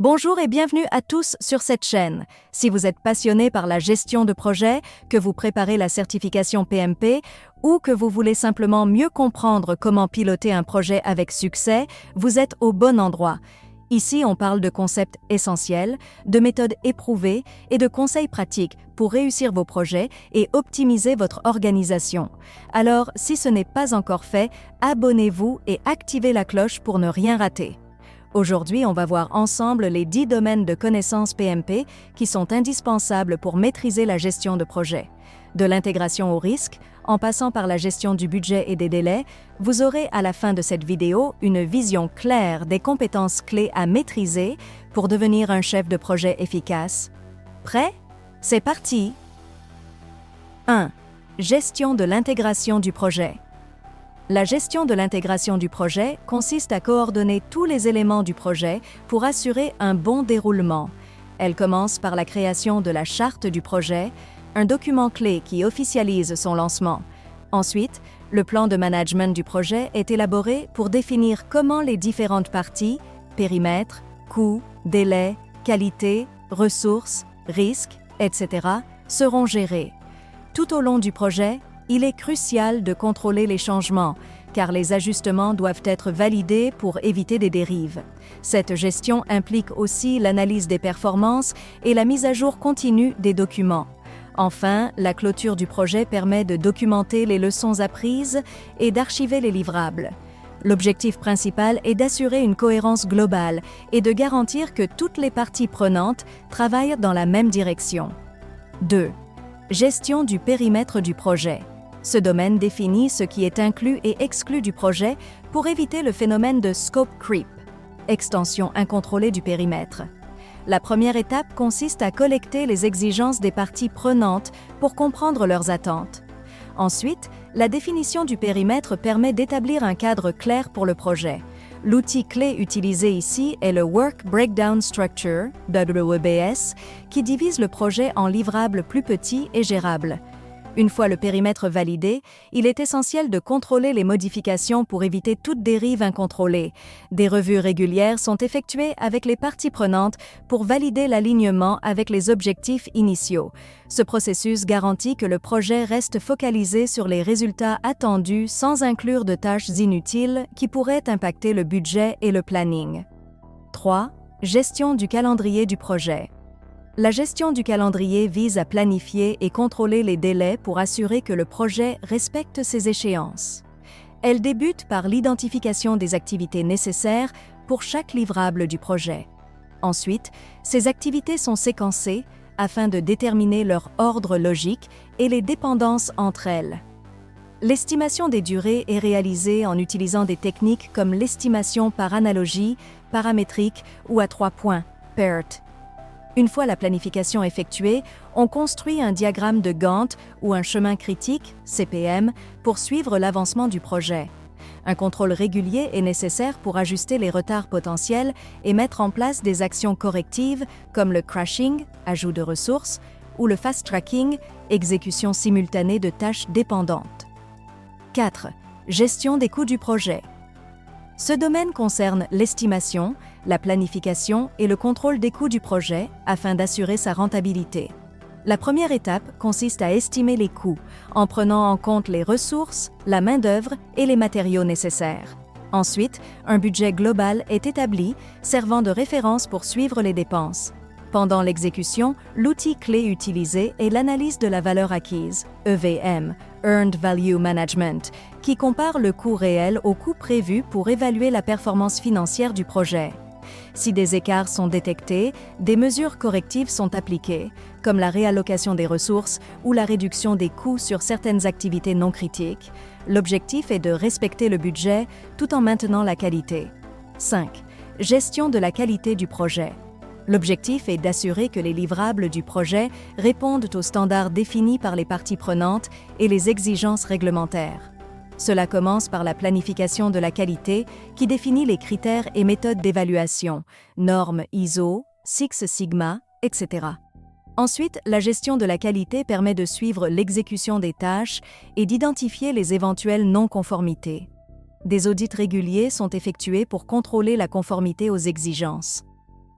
Bonjour et bienvenue à tous sur cette chaîne. Si vous êtes passionné par la gestion de projet, que vous préparez la certification PMP ou que vous voulez simplement mieux comprendre comment piloter un projet avec succès, vous êtes au bon endroit. Ici, on parle de concepts essentiels, de méthodes éprouvées et de conseils pratiques pour réussir vos projets et optimiser votre organisation. Alors, si ce n'est pas encore fait, abonnez-vous et activez la cloche pour ne rien rater. Aujourd'hui, on va voir ensemble les 10 domaines de connaissances PMP qui sont indispensables pour maîtriser la gestion de projet. De l'intégration au risque, en passant par la gestion du budget et des délais, vous aurez à la fin de cette vidéo une vision claire des compétences clés à maîtriser pour devenir un chef de projet efficace. Prêt? C'est parti! 1. Gestion de l'intégration du projet. La gestion de l'intégration du projet consiste à coordonner tous les éléments du projet pour assurer un bon déroulement. Elle commence par la création de la charte du projet, un document clé qui officialise son lancement. Ensuite, le plan de management du projet est élaboré pour définir comment les différentes parties, périmètre, coûts, délais, qualité, ressources, risques, etc., seront gérées. Tout au long du projet, il est crucial de contrôler les changements, car les ajustements doivent être validés pour éviter des dérives. Cette gestion implique aussi l'analyse des performances et la mise à jour continue des documents. Enfin, la clôture du projet permet de documenter les leçons apprises et d'archiver les livrables. L'objectif principal est d'assurer une cohérence globale et de garantir que toutes les parties prenantes travaillent dans la même direction. 2. Gestion du périmètre du projet. Ce domaine définit ce qui est inclus et exclu du projet pour éviter le phénomène de scope creep, extension incontrôlée du périmètre. La première étape consiste à collecter les exigences des parties prenantes pour comprendre leurs attentes. Ensuite, la définition du périmètre permet d'établir un cadre clair pour le projet. L'outil clé utilisé ici est le Work Breakdown Structure, WBS, qui divise le projet en livrables plus petits et gérables. Une fois le périmètre validé, il est essentiel de contrôler les modifications pour éviter toute dérive incontrôlée. Des revues régulières sont effectuées avec les parties prenantes pour valider l'alignement avec les objectifs initiaux. Ce processus garantit que le projet reste focalisé sur les résultats attendus sans inclure de tâches inutiles qui pourraient impacter le budget et le planning. 3. Gestion du calendrier du projet. La gestion du calendrier vise à planifier et contrôler les délais pour assurer que le projet respecte ses échéances. Elle débute par l'identification des activités nécessaires pour chaque livrable du projet. Ensuite, ces activités sont séquencées afin de déterminer leur ordre logique et les dépendances entre elles. L'estimation des durées est réalisée en utilisant des techniques comme l'estimation par analogie, paramétrique ou à 3 points, PERT. Une fois la planification effectuée, on construit un diagramme de Gantt ou un chemin critique, CPM, pour suivre l'avancement du projet. Un contrôle régulier est nécessaire pour ajuster les retards potentiels et mettre en place des actions correctives comme le crashing, ajout de ressources, ou le fast-tracking, exécution simultanée de tâches dépendantes. 4. Gestion des coûts du projet. Ce domaine concerne l'estimation, la planification et le contrôle des coûts du projet afin d'assurer sa rentabilité. La première étape consiste à estimer les coûts en prenant en compte les ressources, la main-d'œuvre et les matériaux nécessaires. Ensuite, un budget global est établi servant de référence pour suivre les dépenses. Pendant l'exécution, l'outil clé utilisé est l'analyse de la valeur acquise, EVM, Earned Value Management, qui compare le coût réel au coût prévu pour évaluer la performance financière du projet. Si des écarts sont détectés, des mesures correctives sont appliquées, comme la réallocation des ressources ou la réduction des coûts sur certaines activités non critiques. L'objectif est de respecter le budget tout en maintenant la qualité. 5. Gestion de la qualité du projet. L'objectif est d'assurer que les livrables du projet répondent aux standards définis par les parties prenantes et les exigences réglementaires. Cela commence par la planification de la qualité qui définit les critères et méthodes d'évaluation, normes ISO, Six Sigma, etc. Ensuite, la gestion de la qualité permet de suivre l'exécution des tâches et d'identifier les éventuelles non-conformités. Des audits réguliers sont effectués pour contrôler la conformité aux exigences.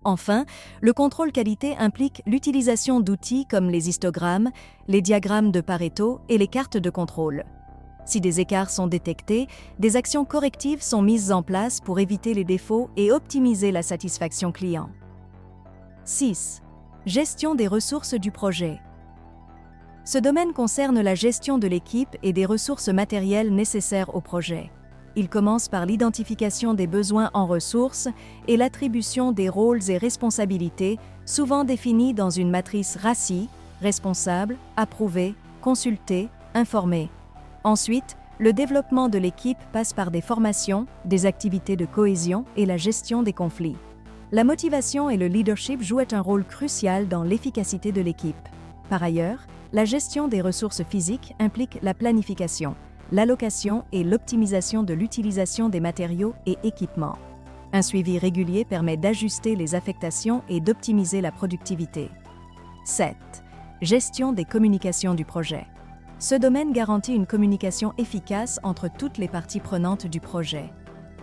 Enfin, le contrôle qualité implique l'utilisation d'outils comme les histogrammes, les diagrammes de Pareto et les cartes de contrôle. Si des écarts sont détectés, des actions correctives sont mises en place pour éviter les défauts et optimiser la satisfaction client. 6. Gestion des ressources du projet. Ce domaine concerne la gestion de l'équipe et des ressources matérielles nécessaires au projet. Il commence par l'identification des besoins en ressources et l'attribution des rôles et responsabilités, souvent définis dans une matrice RACI, responsable, approuvé, consulté, informé. Ensuite, le développement de l'équipe passe par des formations, des activités de cohésion et la gestion des conflits. La motivation et le leadership jouent un rôle crucial dans l'efficacité de l'équipe. Par ailleurs, la gestion des ressources physiques implique la planification, l'allocation et l'optimisation de l'utilisation des matériaux et équipements. Un suivi régulier permet d'ajuster les affectations et d'optimiser la productivité. 7. Gestion des communications du projet. Ce domaine garantit une communication efficace entre toutes les parties prenantes du projet.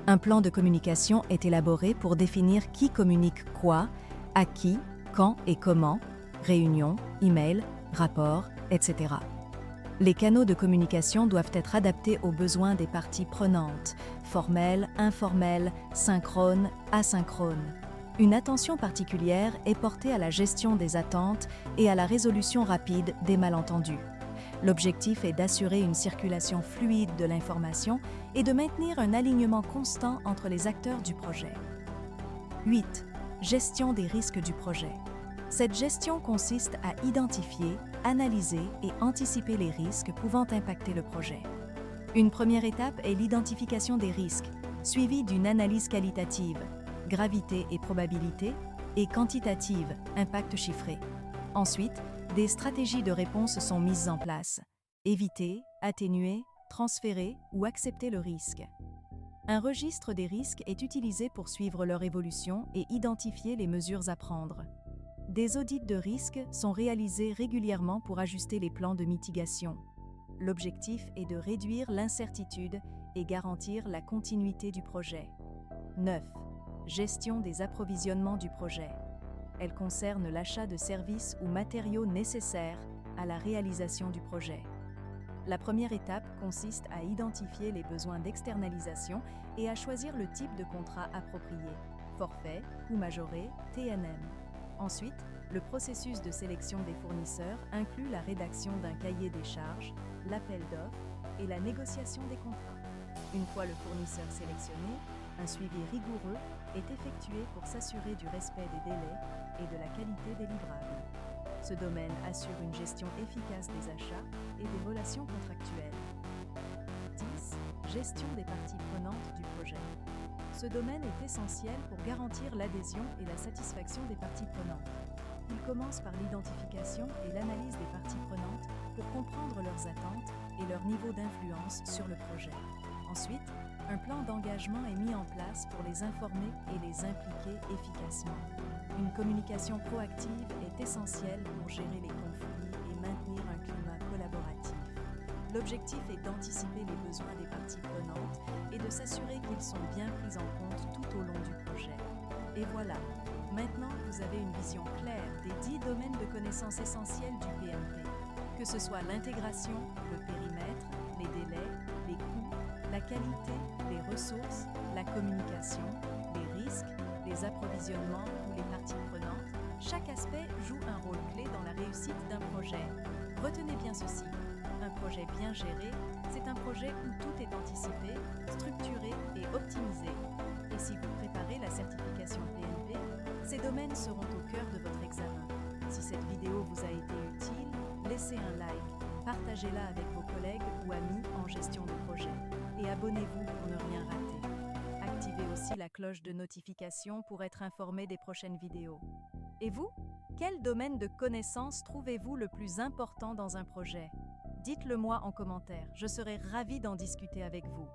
Un plan de communication est élaboré pour définir qui communique quoi, à qui, quand et comment, réunions, emails, rapports, etc. Les canaux de communication doivent être adaptés aux besoins des parties prenantes, formels, informels, synchrones, asynchrones. Une attention particulière est portée à la gestion des attentes et à la résolution rapide des malentendus. L'objectif est d'assurer une circulation fluide de l'information et de maintenir un alignement constant entre les acteurs du projet. 8. Gestion des risques du projet. Cette gestion consiste à identifier, analyser et anticiper les risques pouvant impacter le projet. Une première étape est l'identification des risques, suivie d'une analyse qualitative, gravité et probabilité, et quantitative, impact chiffré. Ensuite, des stratégies de réponse sont mises en place. Éviter, atténuer, transférer ou accepter le risque. Un registre des risques est utilisé pour suivre leur évolution et identifier les mesures à prendre. Des audits de risque sont réalisés régulièrement pour ajuster les plans de mitigation. L'objectif est de réduire l'incertitude et garantir la continuité du projet. 9. Gestion des approvisionnements du projet. Elle concerne l'achat de services ou matériaux nécessaires à la réalisation du projet. La première étape consiste à identifier les besoins d'externalisation et à choisir le type de contrat approprié, forfait, coût majoré, TNM. Ensuite, le processus de sélection des fournisseurs inclut la rédaction d'un cahier des charges, l'appel d'offres et la négociation des contrats. Une fois le fournisseur sélectionné, un suivi rigoureux est effectué pour s'assurer du respect des délais et de la qualité des livrables. Ce domaine assure une gestion efficace des achats et des relations contractuelles. 10. Gestion des parties prenantes du projet. Ce domaine est essentiel pour garantir l'adhésion et la satisfaction des parties prenantes. Il commence par l'identification et l'analyse des parties prenantes pour comprendre leurs attentes et leur niveau d'influence sur le projet. Ensuite, un plan d'engagement est mis en place pour les informer et les impliquer efficacement. Une communication proactive est essentielle pour gérer les conflits et maintenir un climat collaboratif. L'objectif est d'anticiper les besoins des parties prenantes et de s'assurer qu'ils sont bien pris en compte tout au long du projet. Et voilà, maintenant vous avez une vision claire des 10 domaines de connaissances essentiels du PMP. Que ce soit l'intégration, le périmètre, les délais, les coûts, la qualité, les ressources, la communication, les risques, les approvisionnements ou les parties prenantes, chaque aspect joue un rôle clé dans la réussite d'un projet. Retenez bien ceci, un projet bien géré, c'est un projet où tout est anticipé, structuré et optimisé. Et si vous préparez la certification PMP, ces domaines seront au cœur de votre examen. Si cette vidéo vous a été utile, laissez un like, partagez-la avec vos collègues ou amis en gestion de projet et abonnez-vous pour ne rien rater. Activez aussi la cloche de notification pour être informé des prochaines vidéos. Et vous, quel domaine de connaissances trouvez-vous le plus important dans un projet? Dites-le moi en commentaire, je serai ravie d'en discuter avec vous.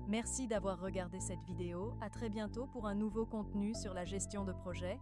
Merci d'avoir regardé cette vidéo, à très bientôt pour un nouveau contenu sur la gestion de projet.